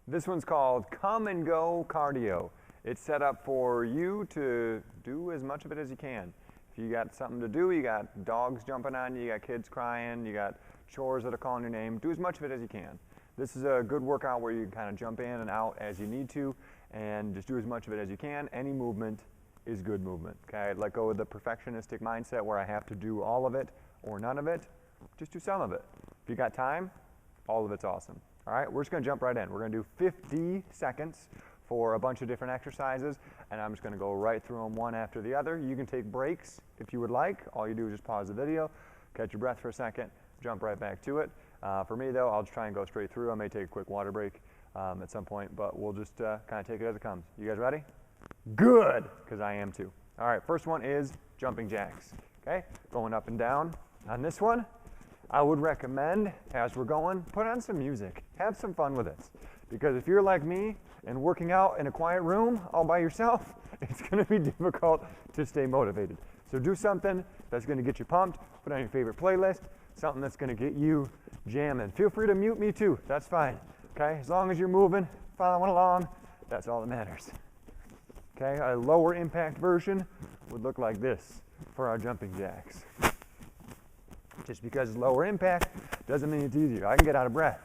This one's called Come and Go Cardio. It's set up for you to do as much of it as you can. If you got something to do, you got dogs jumping on you, you got kids crying, you got chores that are calling your name, do as much of it as you can. This is a good workout where you can kind of jump in and out as you need to and just do as much of it as you can. Any movement is good movement, okay? Let go of the perfectionistic mindset where I have to do all of it or none of it. Just do some of it. If you got time, all of it's awesome. All right, we're just gonna jump right in. We're gonna do 50 seconds for a bunch of different exercises, and I'm just gonna go right through them one after the other. You can take breaks if you would like. All you do is just pause the video, catch your breath for a second, jump right back to it. For me though, I'll just try and go straight through. I may take a quick water break at some point, but we'll just kind of take it as it comes. You guys ready? Good, because I am too. All right, first one is jumping jacks, okay? Going up and down. On this one, I would recommend, as we're going, put on some music. Have some fun with this. Because if you're like me and working out in a quiet room all by yourself, it's gonna be difficult to stay motivated. So do something that's gonna get you pumped, put on your favorite playlist, something that's gonna get you jamming. Feel free to mute me too, that's fine, okay? As long as you're moving, following along, that's all that matters. Okay, a lower impact version would look like this for our jumping jacks. Just because it's lower impact doesn't mean it's easier. I can get out of breath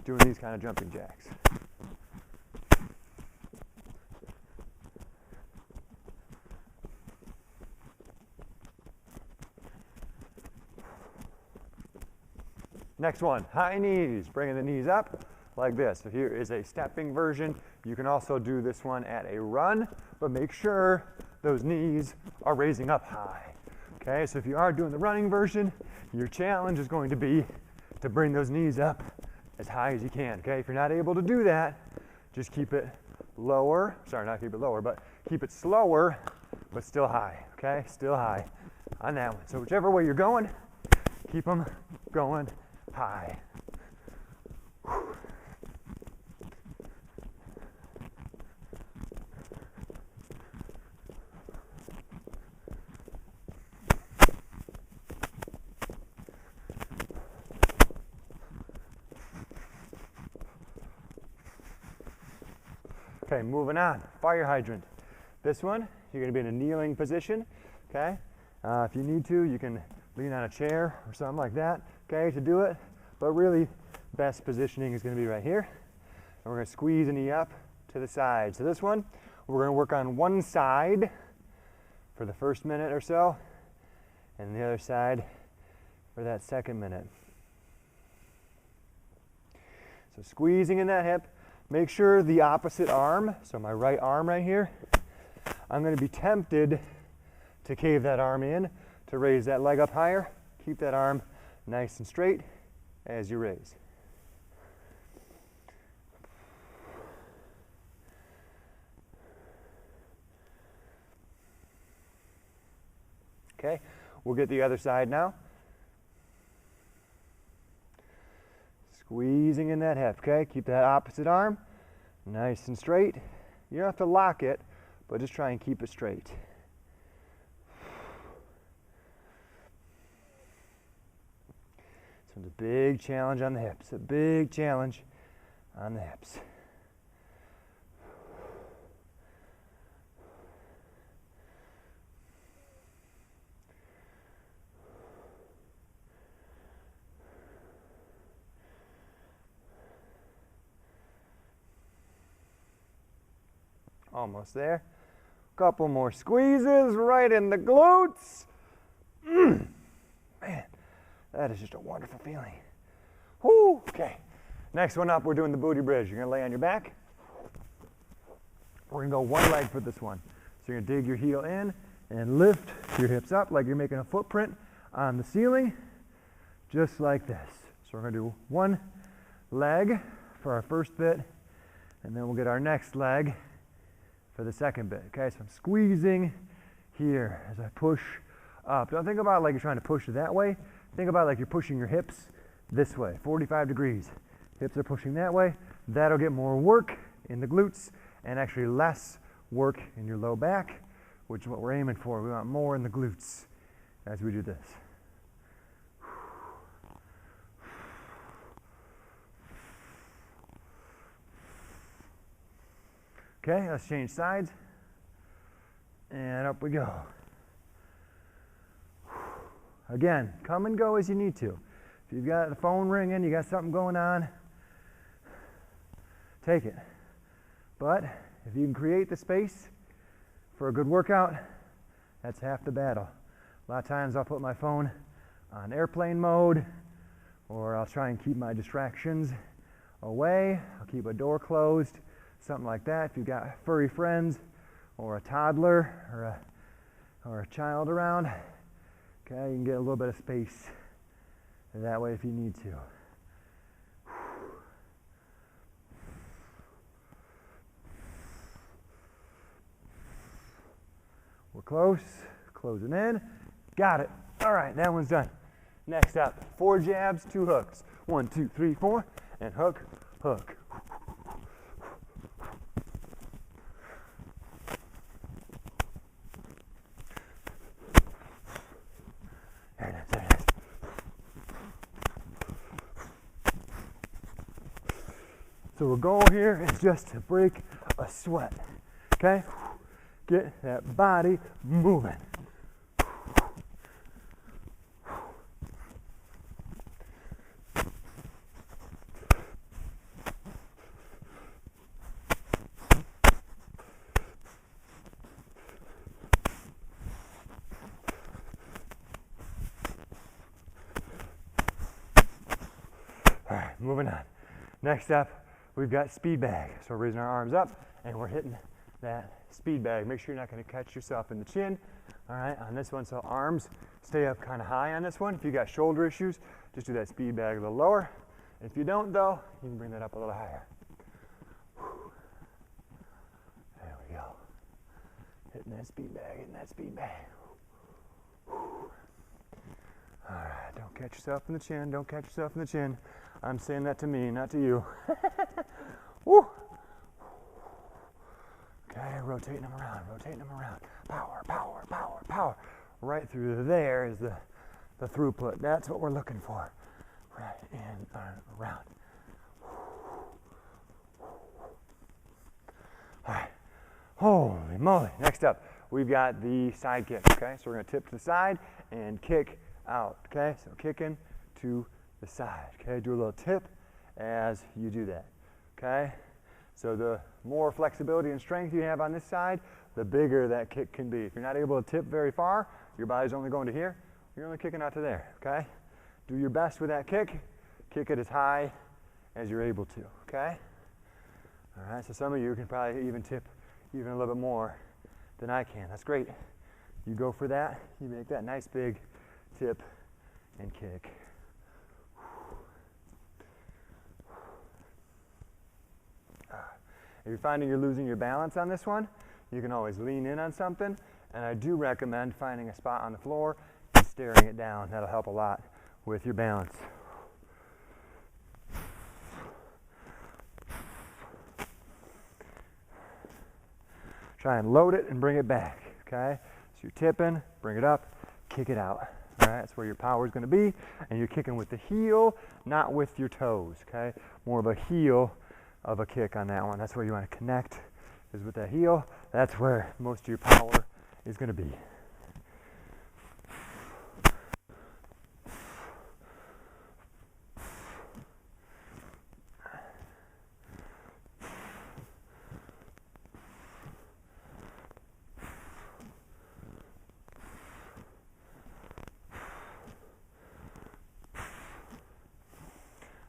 doing these kind of jumping jacks. Next one, high knees, bringing the knees up like this. So here is a stepping version. You can also do this one at a run, but make sure those knees are raising up high. Okay, so if you are doing the running version, your challenge is going to be to bring those knees up as high as you can. Okay, if you're not able to do that, just keep it lower. Sorry, not keep it lower, but keep it slower, but still high. Okay, still high on that one. So whichever way you're going, keep them going high. Okay, moving on, fire hydrant. This one, you're gonna be in a kneeling position, okay? If you need to, you can lean on a chair or something like that, okay, to do it. But really, best positioning is gonna be right here. And we're gonna squeeze the knee up to the side. So this one, we're gonna work on one side for the first minute or so, and the other side for that second minute. So squeezing in that hip. Make sure the opposite arm, so my right arm right here, I'm going to be tempted to cave that arm in to raise that leg up higher. Keep that arm nice and straight as you raise. Okay, we'll get the other side now. Squeezing in that hip, okay? Keep that opposite arm nice and straight. You don't have to lock it, but just try and keep it straight. So it's a big challenge on the hips, a big challenge on the hips. Almost there. Couple more squeezes right in the glutes. Man, that is just a wonderful feeling. Whoo, okay. Next one up, we're doing the booty bridge. You're gonna lay on your back. We're gonna go one leg for this one. So you're gonna dig your heel in and lift your hips up like you're making a footprint on the ceiling, just like this. So we're gonna do one leg for our first bit, and then we'll get our next leg for the second bit. Okay, so I'm squeezing here as I push up. Don't think about it like you're trying to push that way. Think about it like you're pushing your hips this way, 45 degrees. Hips are pushing that way. That'll get more work in the glutes and actually less work in your low back, which is what we're aiming for. We want more in the glutes as we do this. Okay, let's change sides. And up we go. Again, come and go as you need to. If you've got the phone ringing, you got something going on, take it. But if you can create the space for a good workout, that's half the battle. A lot of times I'll put my phone on airplane mode, or I'll try and keep my distractions away. I'll keep a door closed, something like that. If you've got furry friends or a toddler or a child around, okay, you can get a little bit of space that way if you need to. We're close, closing in. Got it. All right, that one's done. Next up, 4 jabs, 2 hooks. 1, 2, 3, 4, and hook, hook. There it is, there it is. So our goal here is just to break a sweat, okay? Get that body moving. All right, moving on. Next up, we've got speed bag. So we're raising our arms up and we're hitting that speed bag. Make sure you're not going to catch yourself in the chin. All right, on this one, so arms stay up kind of high on this one. If you got shoulder issues, just do that speed bag a little lower. If you don't though, you can bring that up a little higher. There we go. Hitting that speed bag, hitting that speed bag. All right, don't catch yourself in the chin, don't catch yourself in the chin. I'm saying that to me, not to you. Woo. Okay, rotating them around, rotating them around. Power, power, power, power. Right through there is the throughput. That's what we're looking for. Right in, around. All right, holy moly. Next up, we've got the side kick, okay? So we're gonna tip to the side and kick out, okay? So kicking to the side, okay? Do a little tip as you do that, okay? So the more flexibility and strength you have on this side, the bigger that kick can be. If you're not able to tip very far, your body's only going to here, you're only kicking out to there, okay? Do your best with that kick. Kick it as high as you're able to, okay? All right, so some of you can probably even tip even a little bit more than I can. That's great. You go for that, you make that nice big tip and kick. If you're finding you're losing your balance on this one, you can always lean in on something, and I do recommend finding a spot on the floor and staring it down. That'll help a lot with your balance. Try and load it and bring it back, okay? So you're tipping, bring it up, kick it out. All right, that's where your power is going to be, and you're kicking with the heel, not with your toes, okay? More of a heel of a kick on that one. That's where you want to connect, is with that heel. That's where most of your power is going to be.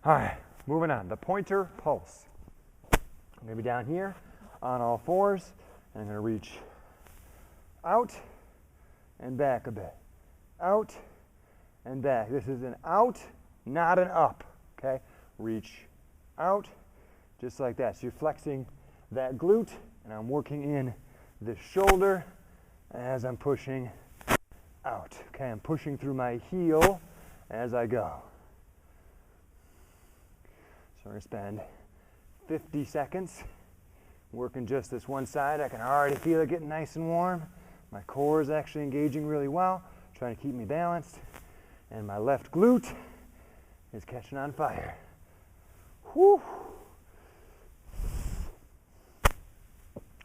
All right, moving on, the pointer pulse. I'm going to be down here on all fours, and I'm going to reach out and back a bit. Out and back. This is an out, not an up, okay? Reach out, just like that. So you're flexing that glute, and I'm working in the shoulder as I'm pushing out, okay? I'm pushing through my heel as I go. So we're going to spend 50 seconds working just this one side. I can already feel it getting nice and warm. My core is actually engaging really well, trying to keep me balanced. And my left glute is catching on fire. Whew.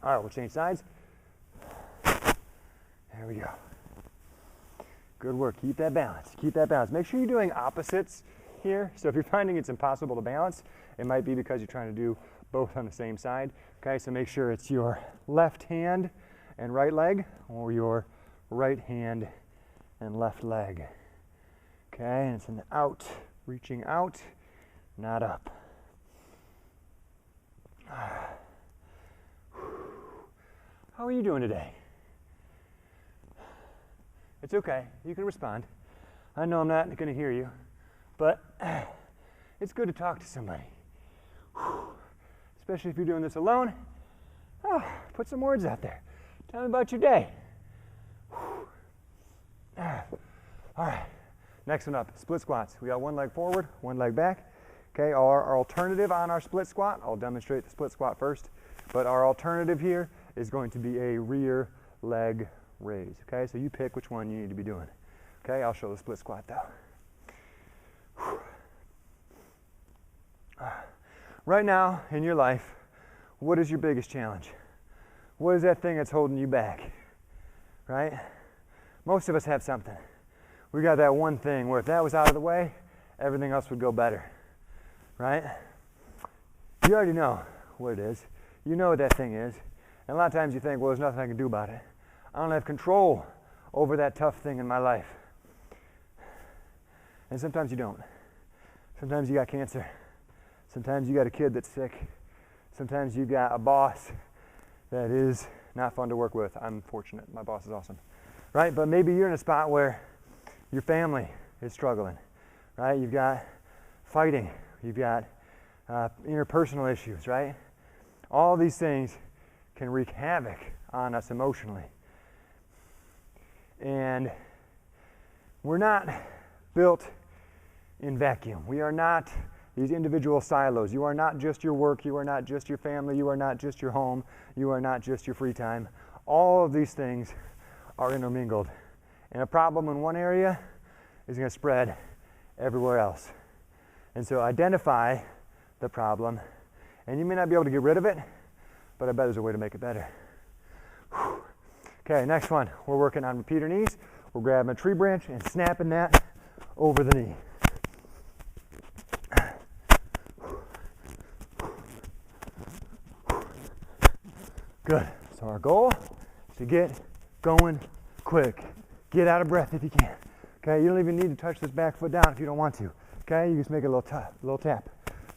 All right, we'll change sides. There we go. Good work. Keep that balance. Keep that balance. Make sure you're doing opposites here. So if you're finding it's impossible to balance, it might be because you're trying to do both on the same side. Okay, so make sure it's your left hand and right leg, or your right hand and left leg. Okay, and it's an out, reaching out, not up. How are you doing today? It's okay, you can respond. I know I'm not going to hear you, but it's good to talk to somebody. Especially if you're doing this alone. Put some words out there. Tell me about your day. All right, next one up, split squats. We got one leg forward, one leg back. Okay, our alternative on our split squat, I'll demonstrate the split squat first, but our alternative here is going to be a rear leg raise. Okay, so you pick which one you need to be doing. Okay, I'll show the split squat though. Right now in your life, what is your biggest challenge? What is that thing that's holding you back? Right? Most of us have something. We got that one thing where if that was out of the way, everything else would go better. Right? You already know what it is. You know what that thing is. And a lot of times you think, well, there's nothing I can do about it. I don't have control over that tough thing in my life. And sometimes you don't. Sometimes you got cancer. Sometimes you got a kid that's sick. Sometimes you got a boss that is not fun to work with. I'm fortunate. My boss is awesome. Right? But maybe you're in a spot where your family is struggling. Right? You've got fighting. You've got interpersonal issues, right? All these things can wreak havoc on us emotionally. And we're not built in vacuum. We are not these individual silos. You are not just your work. You are not just your family. You are not just your home. You are not just your free time. All of these things are intermingled. And a problem in one area is going to spread everywhere else. And so identify the problem, and you may not be able to get rid of it, but I bet there's a way to make it better. Whew. Okay, next one. We're working on repeater knees. We're grabbing a tree branch and snapping that over the knee. Good. So our goal is to get going quick. Get out of breath if you can. Okay, you don't even need to touch this back foot down if you don't want to. Okay, you just make a little tap.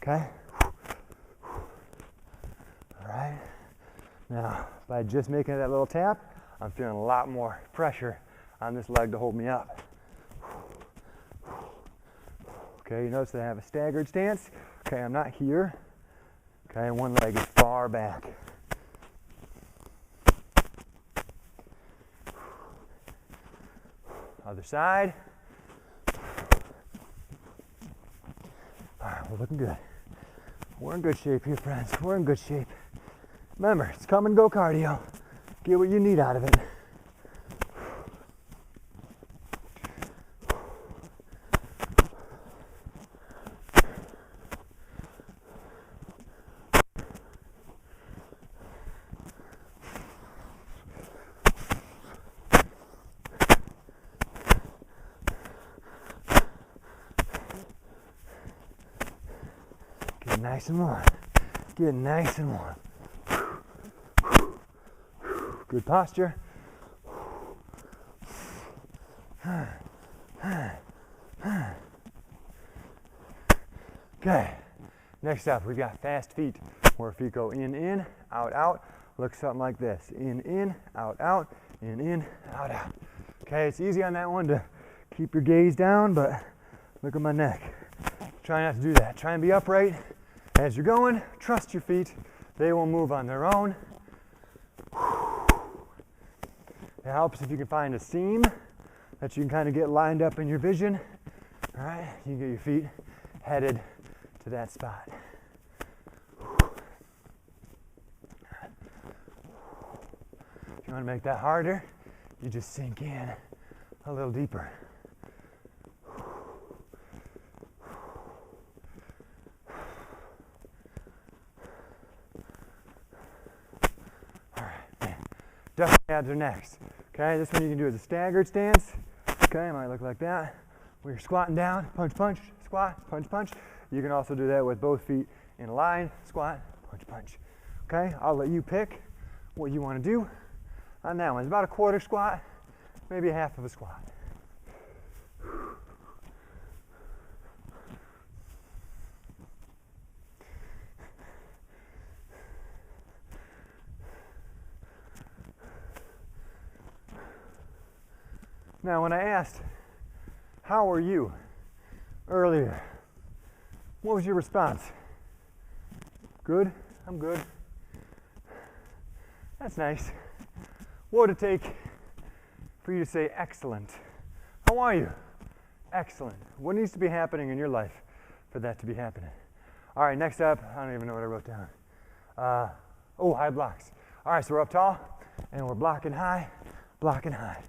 Okay. All right. Now, by just making that little tap, I'm feeling a lot more pressure on this leg to hold me up. Okay, you notice that I have a staggered stance. Okay, I'm not here. Okay, one leg is far back. Other side. All right, we're looking good. We're in good shape here, friends. We're in good shape. Remember, it's come and go cardio. Get what you need out of it. Get nice and warm. Get nice and warm. Good posture. Okay, next up we've got fast feet, where feet go in, out, out. Look something like this. In, out, out, in, out, out. Okay, it's easy on that one to keep your gaze down, but look at my neck. Try not to do that. Try and be upright as you're going. Trust your feet. They will move on their own. It helps if you can find a seam that you can kind of get lined up in your vision. All right, you can get your feet headed to that spot. If you want to make that harder, you just sink in a little deeper. All definitely abs are next. Okay, this one you can do as a staggered stance. Okay, it might look like that. Where you're squatting down, punch, punch, squat, punch, punch. You can also do that with both feet in a line, squat, punch, punch. Okay, I'll let you pick what you want to do on that one. It's about a quarter squat, maybe a half of a squat. Now, when I asked, how are you earlier, what was your response? Good? I'm good. That's nice. What would it take for you to say excellent? How are you? Excellent. What needs to be happening in your life for that to be happening? All right, next up, I don't even know what I wrote down. High blocks. All right, so we're up tall and we're blocking high, blocking high.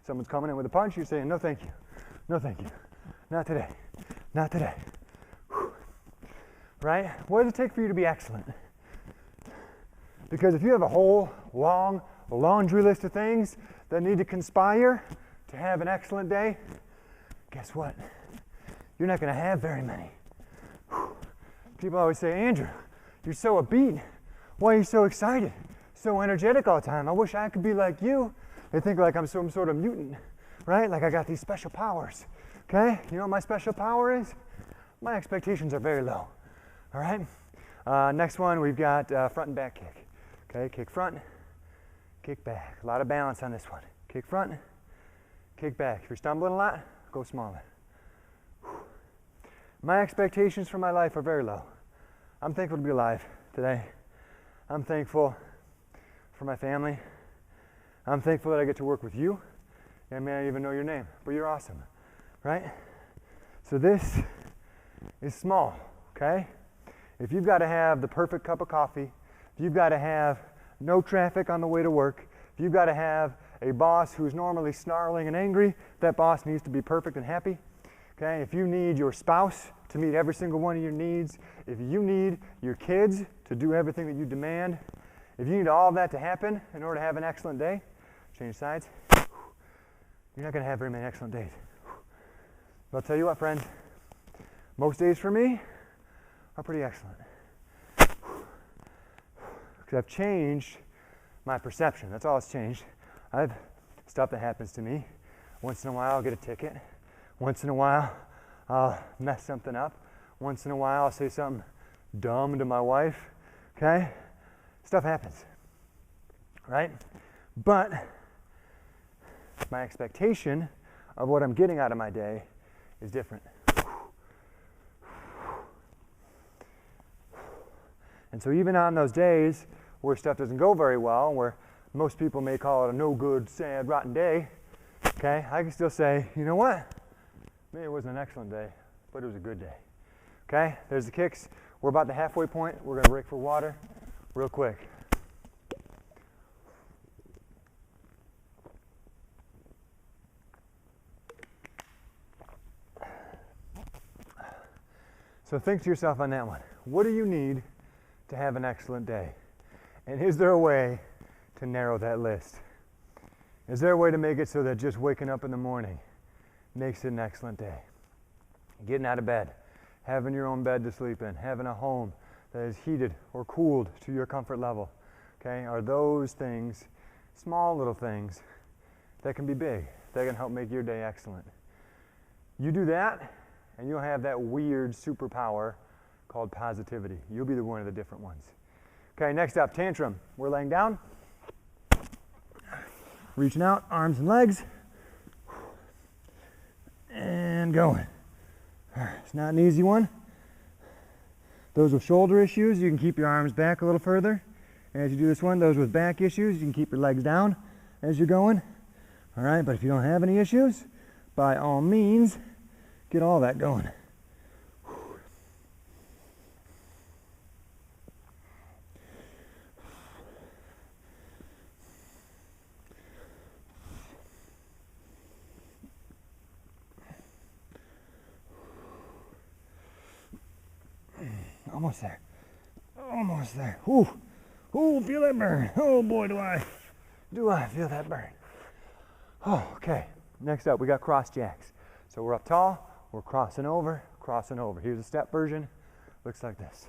Someone's coming in with a punch, you're saying, no thank you, no thank you, not today, not today. Right? What does it take for you to be excellent? Because if you have a whole long laundry list of things that need to conspire to have an excellent day, guess what? You're not going to have very many. People always say, Andrew, you're so upbeat. Why are you so excited? So energetic all the time. I wish I could be like you. They think like I'm some sort of mutant, right? Like I got these special powers, okay? You know what my special power is? My expectations are very low, all right? Next one, we've got front and back kick. Okay, kick front, kick back. A lot of balance on this one. Kick front, kick back. If you're stumbling a lot, go smaller. My expectations for my life are very low. I'm thankful to be alive today. I'm thankful for my family. I'm thankful that I get to work with you. I may not even know your name, but you're awesome, right? So this is small, okay? If you've got to have the perfect cup of coffee, if you've got to have no traffic on the way to work, if you've got to have a boss who's normally snarling and angry, that boss needs to be perfect and happy, okay? If you need your spouse to meet every single one of your needs, if you need your kids to do everything that you demand, if you need all of that to happen in order to have an excellent day, change sides, you're not going to have very many excellent days. But I'll tell you what, friends, most days for me are pretty excellent. Because I've changed my perception. That's all it's changed. I've stuff that happens to me. Once in a while I'll get a ticket. Once in a while I'll mess something up. Once in a while I'll say something dumb to my wife. Okay? Stuff happens. Right? But my expectation of what I'm getting out of my day is different. And so even on those days where stuff doesn't go very well, where most people may call it a no good, sad, rotten day, okay, I can still say, you know what? Maybe it wasn't an excellent day, but it was a good day. Okay, there's the kicks. We're about the halfway point. We're going to break for water real quick. So think to yourself on that one. What do you need to have an excellent day? And is there a way to narrow that list? Is there a way to make it so that just waking up in the morning makes it an excellent day? Getting out of bed, having your own bed to sleep in, having a home that is heated or cooled to your comfort level. Okay? Are those things, small little things, that can be big, that can help make your day excellent? You do that, and you'll have that weird superpower called positivity. You'll be one of the different ones. Okay, next up, tantrum. We're laying down, reaching out, arms and legs, and going. It's not an easy one. Those with shoulder issues, you can keep your arms back a little further as you do this one. Those with back issues, you can keep your legs down as you're going. All right, but if you don't have any issues, by all means, get all that going. Almost there. Almost there. Ooh. Ooh, feel that burn. Oh boy, do I. Do I feel that burn? Oh, okay. Next up, we got cross jacks. So we're up tall, we're crossing over, crossing over. Here's a step version. Looks like this.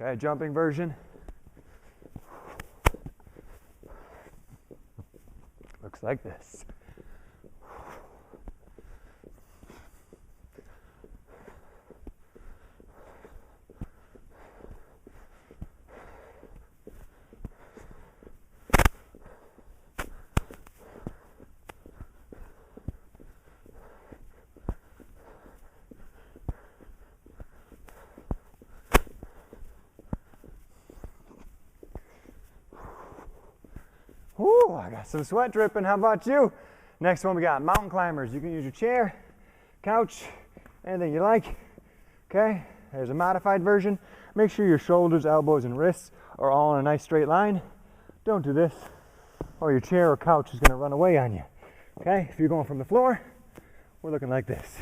Okay, jumping version. Looks like this. Whoo, I got some sweat dripping. How about you? Next one, we got mountain climbers. You can use your chair, couch, anything you like. Okay, there's a modified version. Make sure your shoulders, elbows, and wrists are all in a nice straight line. Don't do this, or your chair or couch is going to run away on you. Okay, if you're going from the floor, we're looking like this.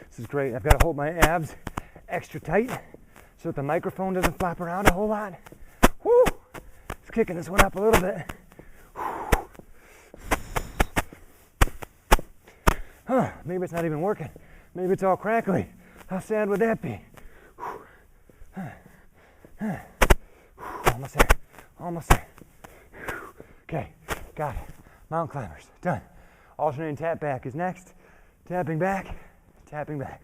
This is great. I've got to hold my abs extra tight so that the microphone doesn't flap around a whole lot. Woo! It's kicking this one up a little bit. Huh, maybe it's not even working. Maybe it's all crackly. How sad would that be? Almost there. Almost there. Okay, got it. Mountain climbers, done. Alternating tap back is next. Tapping back, tapping back.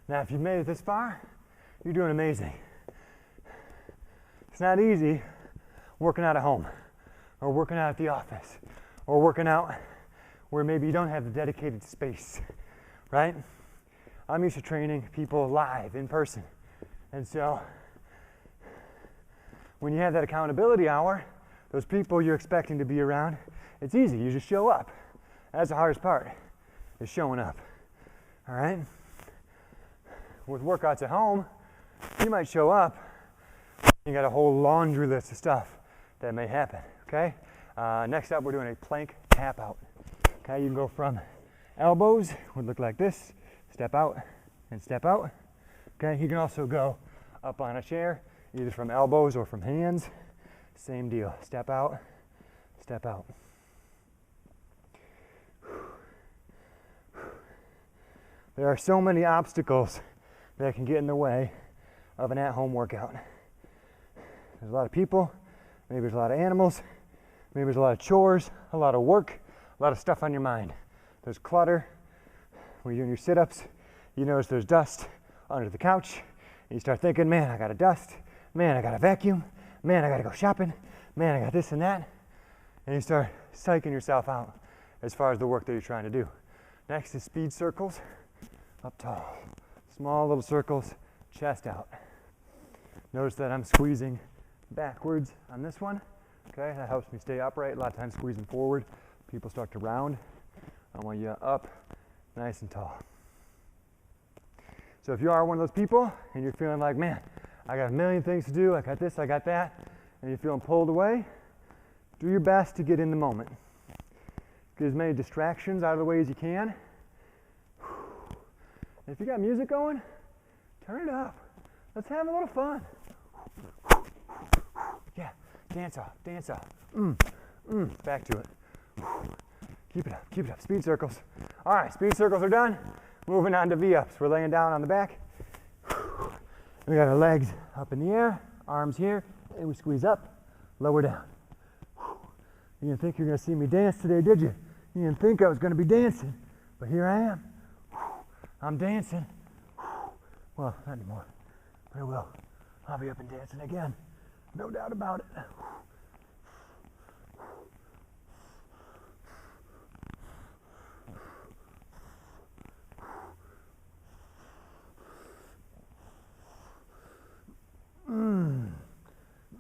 Now, if you've made it this far, you're doing amazing. It's not easy working out at home, or working out at the office, or working out where maybe you don't have the dedicated space, right? I'm used to training people live, in person. And so, when you have that accountability hour, those people you're expecting to be around, it's easy, you just show up. That's the hardest part, is showing up, all right? With workouts at home, you might show up, you got a whole laundry list of stuff that may happen, okay? Next up, we're doing a plank tap out. Okay, you can go from elbows, would look like this, step out and step out. Okay, you can also go up on a chair, either from elbows or from hands. Same deal, step out, step out. There are so many obstacles that can get in the way of an at-home workout. There's a lot of people, maybe there's a lot of animals, maybe there's a lot of chores, a lot of work, a lot of stuff on your mind. There's clutter. When you're doing your sit-ups, you notice there's dust under the couch, and you start thinking, man, I gotta dust, man, I gotta vacuum, man, I gotta go shopping, man, I got this and that, and you start psyching yourself out as far as the work that you're trying to do. Next is speed circles, up tall. Small little circles, chest out. Notice that I'm squeezing backwards on this one. Okay, that helps me stay upright. A lot of times squeezing forward, people start to round. I want you up, nice and tall. So if you are one of those people and you're feeling like, man, I got a million things to do, I got this, I got that, and you're feeling pulled away, do your best to get in the moment. Get as many distractions out of the way as you can. If you got music going, turn it up. Let's have a little fun. Yeah, dance off, dance off. Back to it. Keep it up, keep it up. Speed circles. All right, speed circles are done. Moving on to V-ups. We're laying down on the back. We got our legs up in the air, arms here, and we squeeze up, lower down. You didn't think you were gonna see me dance today, did you? You didn't think I was gonna be dancing, but here I am. I'm dancing. Well, not anymore, but I will. I'll be up and dancing again. No doubt about it.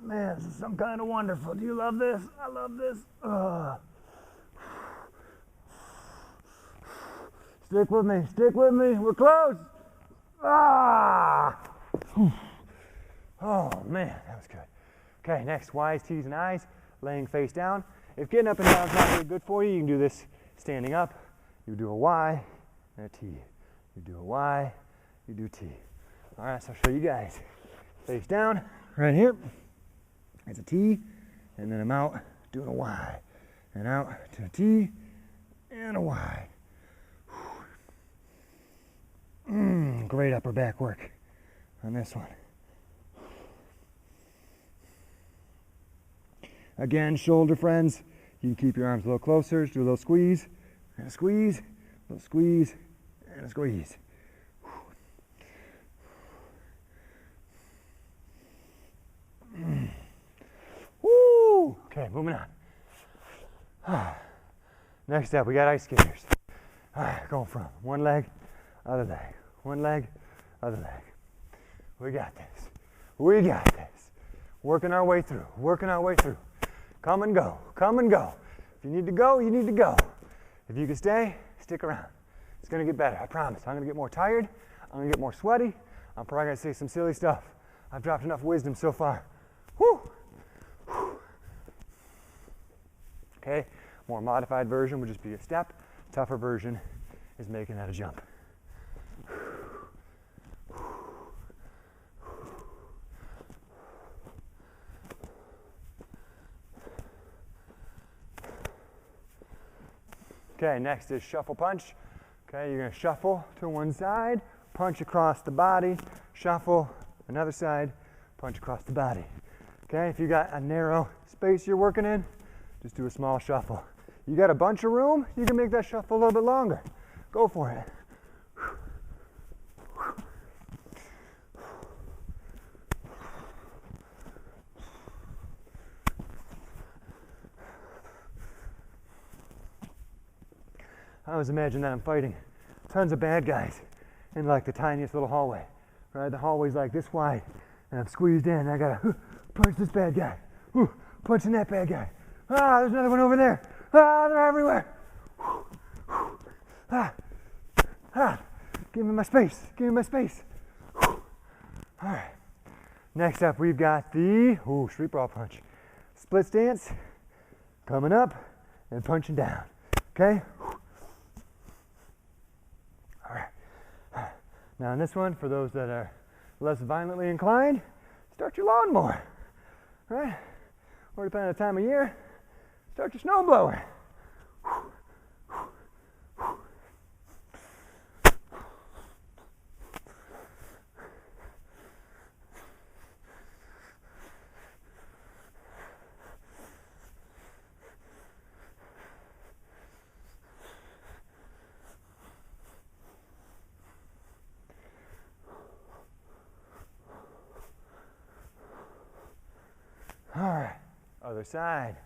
Man, this is some kind of wonderful. Do you love this? I love this. Stick with me, we're close. Oh man, that was good. Okay, next, Y's, T's, and I's, laying face down. If getting up and down is not really good for you, you can do this standing up. You do a Y and a T. You do a Y, you do T. All right, so I'll show you guys. Face down, right here. It's a T, and then I'm out doing a Y. And out to a T, and a Y. Great upper back work on this one. Again, shoulder friends, you can keep your arms a little closer, just do a little squeeze, and a squeeze, a little squeeze, and a squeeze. Woo! Okay, moving on. Next up, we got ice skaters. Going from one leg, other leg, one leg, other leg. We got this. We got this. Working our way through, working our way through. Come and go, come and go. If you need to go, you need to go. If you can stay, stick around. It's gonna get better, I promise. I'm gonna get more tired, I'm gonna get more sweaty. I'm probably gonna say some silly stuff. I've dropped enough wisdom so far. Whew. Okay, more modified version would just be a step. Tougher version is making that a jump. Okay, next is shuffle punch. Okay, you're gonna shuffle to one side, punch across the body, shuffle another side, punch across the body. Okay, if you got a narrow space you're working in, just do a small shuffle. You got a bunch of room, you can make that shuffle a little bit longer. Go for it. I always imagine that I'm fighting tons of bad guys in like the tiniest little hallway, right? The hallway's like this wide, and I'm squeezed in. I gotta punch this bad guy, punching that bad guy. Ah, there's another one over there. Ah, they're everywhere. Give me my space. Give me my space. All right. Next up, we've got the street brawl punch. Split stance, coming up and punching down. Okay. All right. Now on this one, for those that are less violently inclined, start your lawnmower, right? Or depending on the time of year, start your snowblower. All right, other side.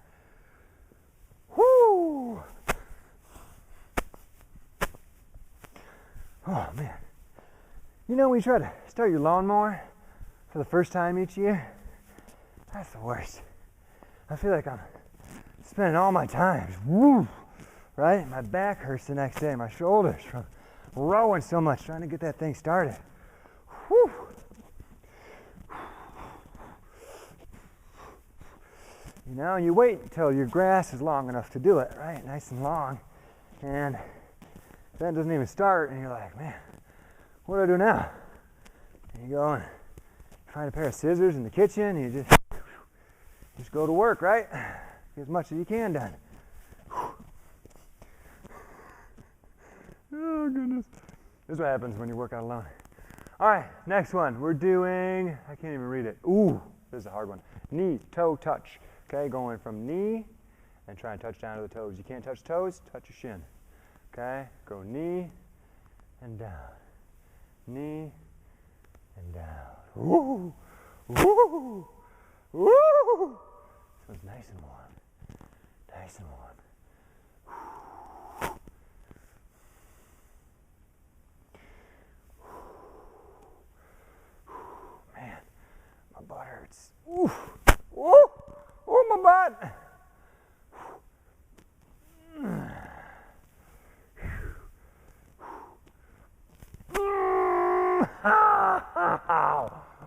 Whoo! Oh man. You know when you try to start your lawnmower for the first time each year, that's the worst. I feel like I'm spending all my time, woo, right? My back hurts the next day, my shoulders from rowing so much, trying to get that thing started. Whew. You know, you wait until your grass is long enough to do it, right? Nice and long. And then it doesn't even start, and you're like, man, what do I do now? And you go and find a pair of scissors in the kitchen, and you just go to work, right? Get as much as you can done. Oh, goodness. This is what happens when you work out alone. All right, next one. We're doing, I can't even read it. Ooh, this is a hard one. Knee, toe, touch. Okay, going from knee and try and touch down to the toes. You can't touch toes, touch your shin. Okay, go knee and down. Knee and down. Woo! Woo! Woo! So it's nice and warm. Nice and warm. Man, my butt hurts. Ooh! Ooh! Oh, my butt!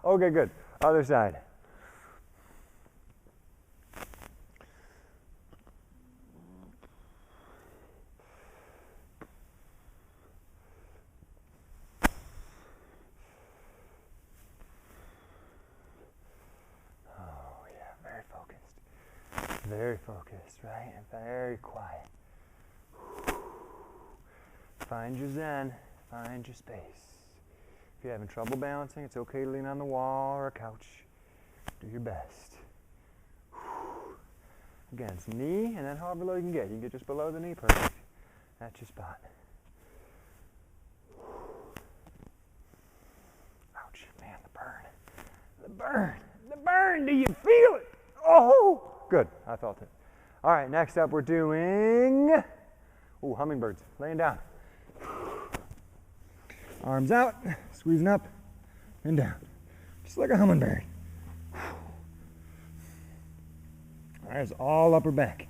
Okay, good. Other side. Oh, yeah, very focused. Very focused, right? And very quiet. Find your zen. Find your space. If you're having trouble balancing, it's okay to lean on the wall or a couch. Do your best. Against knee, and then however low you can get. You can get just below the knee, perfect. That's your spot. Ouch, man, the burn. The burn. The burn, do you feel it? Oh, good, I felt it. All right, next up we're doing, hummingbirds, laying down. Arms out, squeezing up and down, just like a hummingbird. That's all upper back.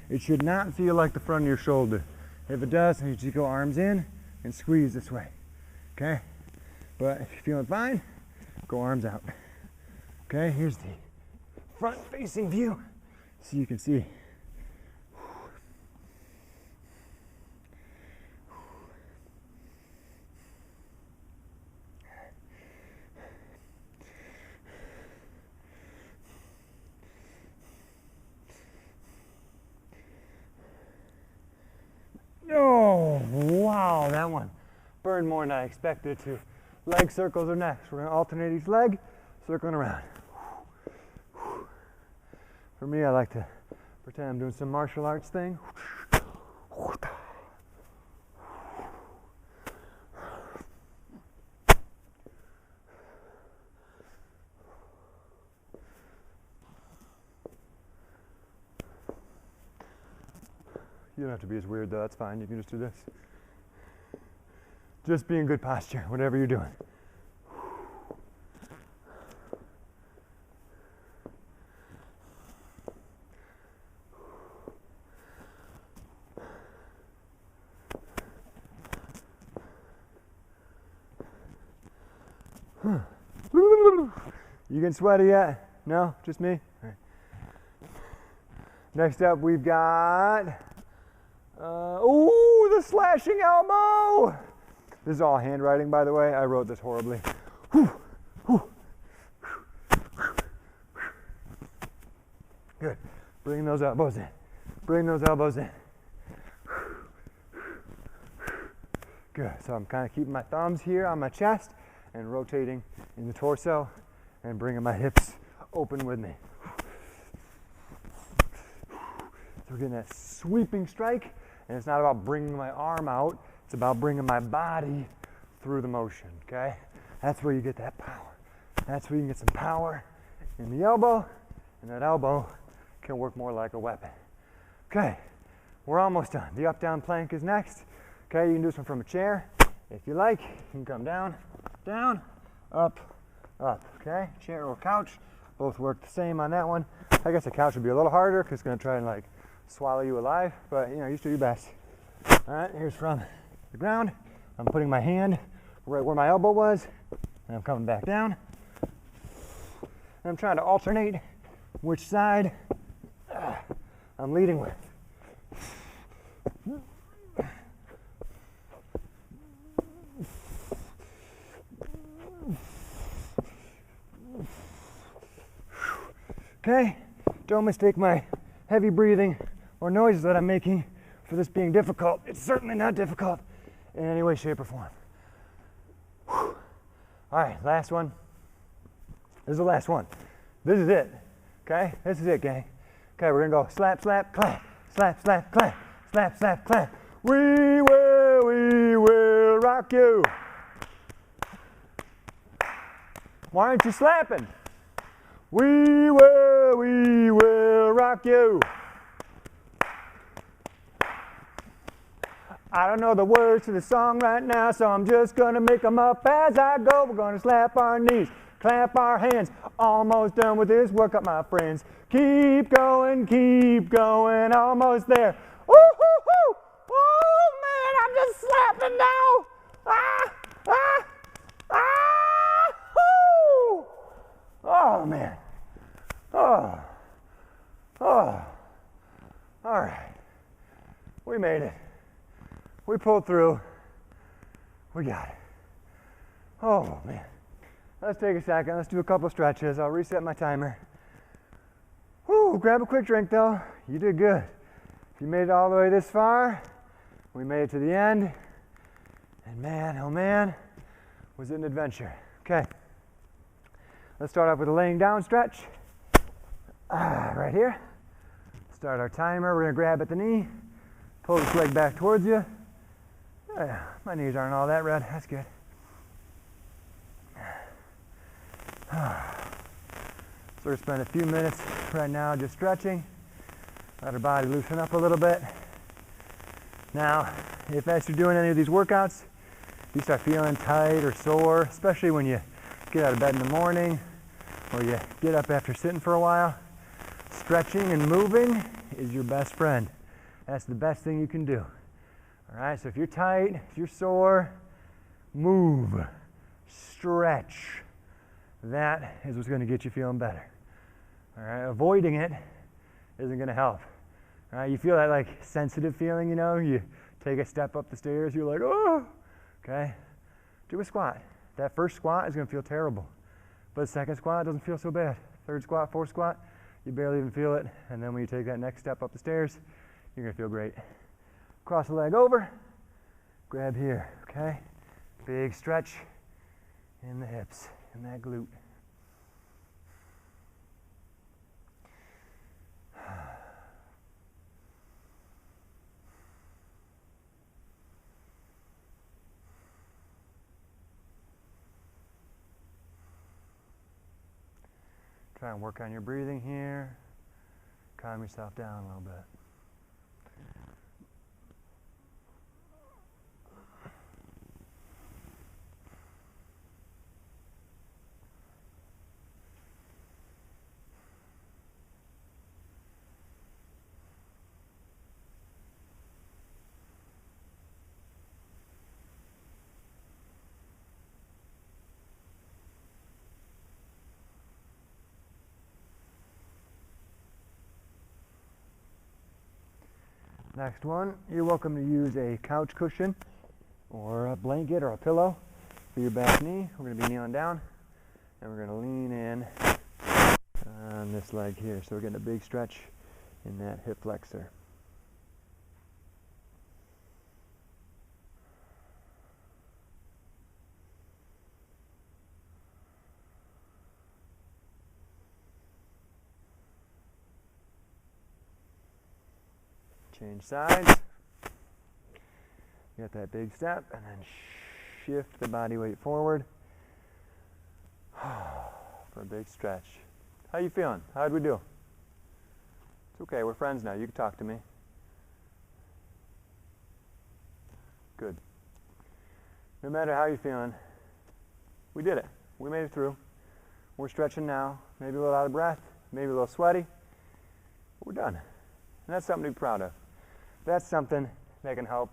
It should not feel like the front of your shoulder. If it does, you just go arms in and squeeze this way, okay? But if you're feeling fine, go arms out. Okay, here's the front-facing view so you can see. Oh, wow, that one burned more than I expected to. Leg circles are next. We're going to alternate each leg, circling around. For me, I like to pretend I'm doing some martial arts thing. You don't have to be as weird though, that's fine. You can just do this. Just be in good posture, whatever you're doing. You getting sweaty yet? No? Just me? All right. Next up we've got, the slashing elbow! This is all handwriting, by the way. I wrote this horribly. Good. Bring those elbows in. Bring those elbows in. Good. So I'm kind of keeping my thumbs here on my chest and rotating in the torso and bringing my hips open with me. So we're getting that sweeping strike, and it's not about bringing my arm out, it's about bringing my body through the motion, okay? That's where you get that power. That's where you can get some power in the elbow, and that elbow can work more like a weapon. Okay, we're almost done. The up-down plank is next. Okay, you can do this one from a chair. If you like, you can come down, down, up, up, okay? Chair or couch, both work the same on that one. I guess the couch would be a little harder because it's gonna try and like swallow you alive, but you know, you just do your best. All right, here's from the ground. I'm putting my hand right where my elbow was, and I'm coming back down. And I'm trying to alternate which side I'm leading with. Okay, don't mistake my heavy breathing or noises that I'm making for this being difficult. It's certainly not difficult in any way, shape, or form. All right, last one. This is the last one. This is it, okay? This is it, gang. Okay, we're gonna go slap, slap, clap, slap, slap, clap, slap, slap, clap. We will rock you. Why aren't you slapping? We will rock you. I don't know the words to the song right now, so I'm just gonna make them up as I go. We're gonna slap our knees, clap our hands. Almost done with this workout, my friends. Keep going, almost there. Woo, hoo, hoo. Oh man, I'm just slapping now. Ah, ah, ah, whoo. Oh man. Oh, oh. All right. We made it. We pulled through. We got it. Oh man. Let's take a second. Let's do a couple stretches. I'll reset my timer. Whew, grab a quick drink though. You did good. If you made it all the way this far, we made it to the end. And man, oh man, was it an adventure. Okay. Let's start off with a laying down stretch. Right here. Start our timer. We're going to grab at the knee. Pull this leg back towards you. My knees aren't all that red. That's good. So we're going to spend a few minutes right now just stretching. Let our body loosen up a little bit. Now, if as you're doing any of these workouts, you start feeling tight or sore, especially when you get out of bed in the morning or you get up after sitting for a while, stretching and moving is your best friend. That's the best thing you can do. All right, so if you're tight, if you're sore, move, stretch. That is what's going to get you feeling better. All right, avoiding it isn't going to help. All right, you feel that like sensitive feeling, you know, you take a step up the stairs, you're like, oh, okay. Do a squat. That first squat is going to feel terrible, but the second squat doesn't feel so bad. Third squat, fourth squat, you barely even feel it, and then when you take that next step up the stairs, you're going to feel great. Cross the leg over, grab here, okay? Big stretch in the hips, in that glute. Try and work on your breathing here. Calm yourself down a little bit. Next one, you're welcome to use a couch cushion or a blanket or a pillow for your back knee. We're going to be kneeling down and we're going to lean in on this leg here. So we're getting a big stretch in that hip flexor. Change sides. Get that big step and then shift the body weight forward for a big stretch. How you feeling? How'd we do? It's okay, we're friends now. You can talk to me. Good. No matter how you're feeling, we did it. We made it through. We're stretching now. Maybe a little out of breath, maybe a little sweaty. But we're done. And that's something to be proud of. That's something that can help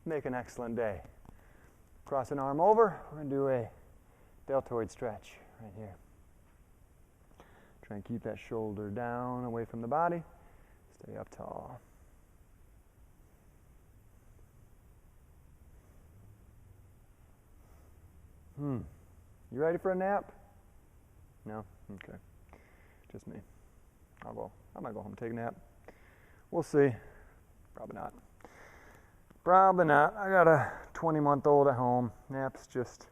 make an excellent day. Cross an arm over, we're going to do a deltoid stretch right here. Try and keep that shoulder down, away from the body. Stay up tall. You ready for a nap? No? Okay. Just me. I might go home and take a nap. We'll see. Probably not. Probably not. I got a 20-month-old at home. Naps just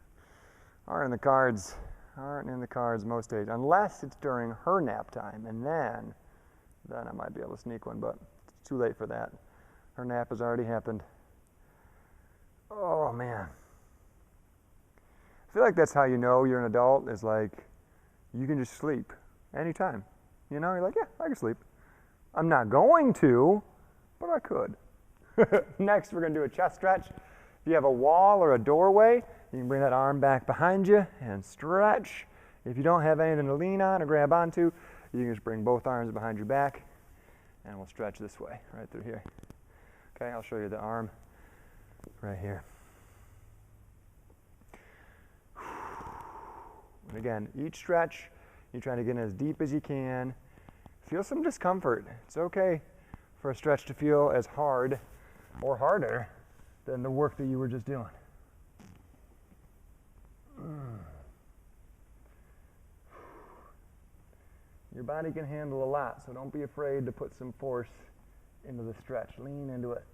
aren't in the cards. Aren't in the cards most days, unless it's during her nap time, and then I might be able to sneak one, but it's too late for that. Her nap has already happened. Oh man. I feel like that's how you know you're an adult, is like you can just sleep anytime. You know, you're like, yeah, I can sleep. I'm not going to, but I could. Next, we're going to do a chest stretch. If you have a wall or a doorway, you can bring that arm back behind you and stretch. If you don't have anything to lean on or grab onto, you can just bring both arms behind your back and we'll stretch this way, right through here. Okay, I'll show you the arm right here. And again, each stretch, you're trying to get in as deep as you can. Feel some discomfort. It's okay for a stretch to feel as hard or harder than the work that you were just doing. Your body can handle a lot, so don't be afraid to put some force into the stretch. Lean into it.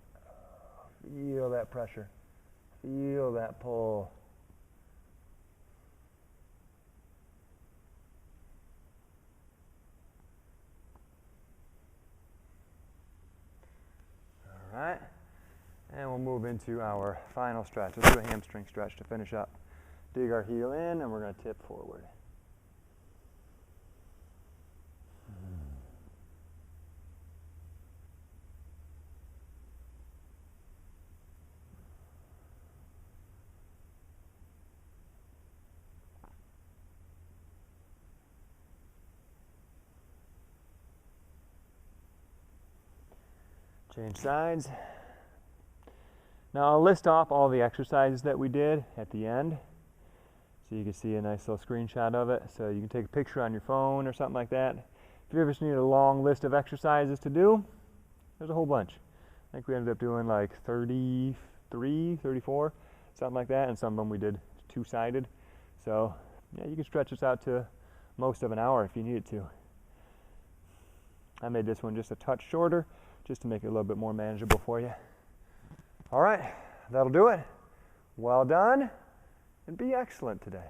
Feel that pressure. Feel that pull. All right, and we'll move into our final stretch. Let's do a hamstring stretch to finish up. Dig our heel in, and we're going to tip forward. Change sides. Now I'll list off all the exercises that we did at the end so you can see a nice little screenshot of it. So you can take a picture on your phone or something like that. If you ever just need a long list of exercises to do, there's a whole bunch. I think we ended up doing like 33, 34, something like that, and some of them we did two-sided. So yeah, you can stretch this out to most of an hour if you needed to. I made this one just a touch shorter, just to make it a little bit more manageable for you. All right, that'll do it. Well done, and be excellent today.